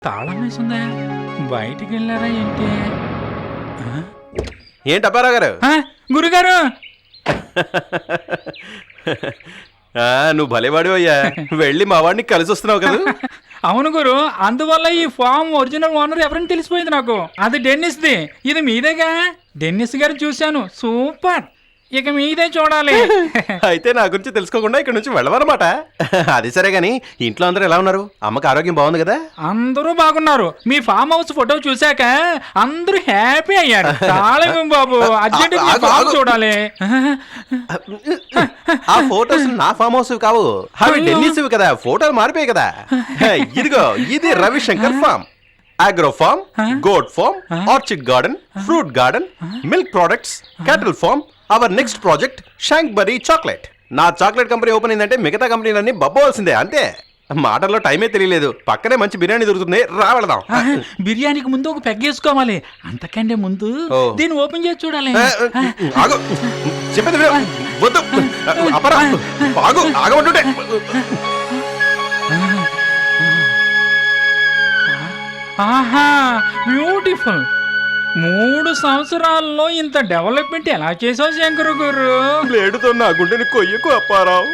తాళం వేసిందా? బయటికి వెళ్ళారా ఏంటి? ఏంటి అప్పారావు గారు? గురుగారు నువ్వు భలేవాడు అయ్యా. వెళ్ళి మా వాడిని కలిసి వస్తున్నావు కదా. అవును గురు, అందువల్ల ఈ ఫామ్ ఒరిజినల్ ఓనర్ ఎవరని తెలిసిపోయింది నాకు. అది డెన్నిస్ది. ఇది మీదేగా? డెన్నిస్ గారు చూశాను, సూపర్. ఇక మీదే చూడాలి. అయితే నా గురించి తెలుసుకోకుండా ఇక్కడ నుంచి వెళ్ళవన్నమాట. అది సరే గాని ఇంట్లో అందరూ ఎలా ఉన్నారు? అమ్మకి ఆరోగ్యం బాగుంది కదా? అందరూ బాగున్నారు. మీ ఫామ్ హౌస్ ఫోటో చూశాక అందరూ హ్యాపీ అయ్యారు. తాళం బాబు, అర్జెంట్ చూడాలి. ఆ ఫోటోస్ నా ఫామ్ హౌస్ కావు, అవి డెన్నిస్ కదా. ఫోటోలు మారిపోయాయి కదా. ఇదిగో ఇది Ravishankar farm. Agro farm, goat farm, orchid garden, fruit garden, milk products, cattle farm. Our next project Shankbury chocolate. నా చాక్లెట్ కంపెనీ ఓపెన్ అయిందంటే మిగతా కంపెనీలన్నీ బబ్బవలసిందే, అంతే. మాటల్లో టైమే తెలియలేదు. పక్కనే మంచి బిర్యానీ దొరుకుతుంది, రా వెళదాం. బిర్యానీకి ముందు ఒక పెగ్గేసుకోవాలి. అంతకంటే ముందు దీన్ని ఓపెన్ చేసి చూడాలి. చెప్పేది వద్దు అపరా, ఆగు, ఆగమంటుంటే. ఆహా, బ్యూటిఫుల్. 3 సంవత్సరాల్లో ఇంత డెవలప్మెంట్ ఎలా చేసావు శంకర్ గారు? బ్లేడుతో నా గుండెని కొయ్యకు అప్పారావు.